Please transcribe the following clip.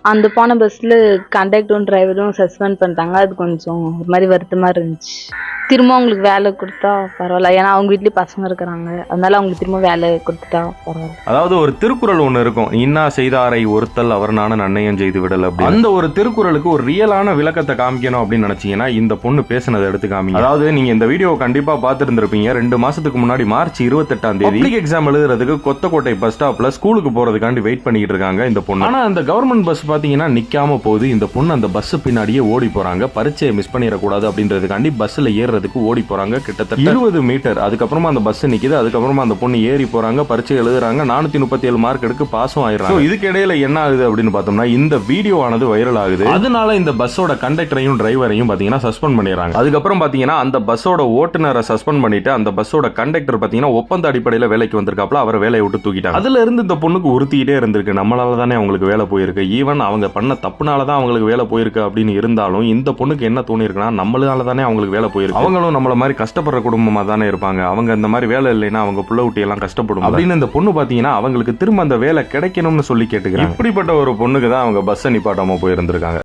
அந்த போன பஸ்ல கண்டக்டரும் டிரைவரும் சஸ்பெண்ட் பண்ணிட்டாங்க. அது கொஞ்சம் ஒரு மாதிரி வருத்தமா இருந்துச்சு. திரும்ப அவங்களுக்கு வேலை கொடுத்தா பரவாயில்ல. ஏன்னா அவங்க வீட்லயும் பசங்க இருக்கிறாங்க. அதனால அவங்களுக்கு திரும்ப வேலை கொடுத்துட்டா பரவாயில்ல. அதாவது ஒரு திருக்குறள் ஒண்ணு இருக்கும், இன்னா செய்தாரை ஒருத்தல் அவர் நான நன்னயம் செய்து விடல் அப்படி. அந்த ஒரு திருக்குறளுக்கு ஒரு ரியலான விளக்கத்தை காமிக்கணும் அப்படின்னு நினைச்சீங்கன்னா இந்த பொண்ணு பேசினதை எடுத்து காமிங்க. அதாவது நீங்க இந்த வீடியோ கண்டிப்பா பார்த்துட்டு இருந்திருப்பீங்க. 2 மாசத்துக்கு முன்னாடி மார்ச் 28 பப்ளிக் எக்ஸாம் எழுதுறதுக்கு கொத்தக்கோட்டை பஸ் ஸ்டாப்ல ஸ்கூலுக்கு போறதுக்காண்டி வெயிட் பண்ணிட்டு இருக்காங்க இந்த பொண்ணு. ஆனா அந்த கவர்மெண்ட் பஸ் பாத்தீங்கன்னா நிக்காம போகுது. இந்த பொண்ணு அந்த பஸ் பின்னாடியே ஓடி போறாங்க. பரீட்சையை மிஸ் பண்ணிடக்கூடாது அப்படின்றதுக்காண்டி பஸ்ல ஏறுறதுக்கு ஓடி போறாங்க. கிட்டத்தட்ட 20 மீட்டர். அதுக்கப்புறமா அந்த பஸ் நிக்குது. அதுக்கப்புறமா அந்த பொண்ணு ஏறி போறாங்க, பரீட்சை எழுதுறாங்க. 437 மார்க் எடுக்க பாஸும் ஆயிடுறாங்க. இதுக்கு இடையில என்ன ஆகுது அப்படின்னு பார்த்தோம்னா இந்த வீடியோ ஆனது வைரல் ஆகுது. அதனால இந்த பஸ்ஸோட கண்டக்டரையும் டிரைவரையும் பாத்தீங்கன்னா சஸ்பெண்ட் பண்ணிடுறாங்க. அதுக்கப்புறம் பாத்தீங்கன்னா அந்த பஸ்ஸோட ஓட்டுநரை சஸ்பெண்ட் பண்ணிட்டு அந்த பஸ்ஸோட கண்டக்டர் பாத்தீங்கன்னா ஒப்பந்த அடிப்படையில் வேலைக்கு வந்திருக்காப்ல, அவரை வேலையை விட்டு தூக்கிட்டாங்க. அதுல இருந்து இந்த பொண்ணுக்கு உறுத்திட்டே இருந்திருக்கு, நம்மளால தானே அவங்களுக்கு வேலை போயிருக்கு, ஈவன் அவங்க பண்ண தப்புனால தான் அவங்களுக்கு வேலை போயிருக்கு அப்படின்னு இருந்தாலும் இந்த பொண்ணுக்கு என்ன தோணி இருக்குன்னா நம்மளால தானே அவங்களுக்கு வேலை போயிருக்கு, அவங்களும் நம்மள மாதிரி கஷ்டப்படுற குடும்பமா தானே இருப்பாங்க, அவங்க இந்த மாதிரி வேலை இல்லைன்னா அவங்க புள்ள ஊட்டி எல்லாம் கஷ்டப்படும் அப்படின்னு இந்த பொண்ணு பாத்தீங்கன்னா அவங்களுக்கு திரும்ப அந்த வேலை கிடைக்கணும்னு சொல்லி கேட்டுக்கிறாங்க. இப்படிப்பட்ட ஒரு பொண்ணுக்கு தான் அவங்க பஸ் நிப்பாட்டாம போயிருந்திருக்காங்க.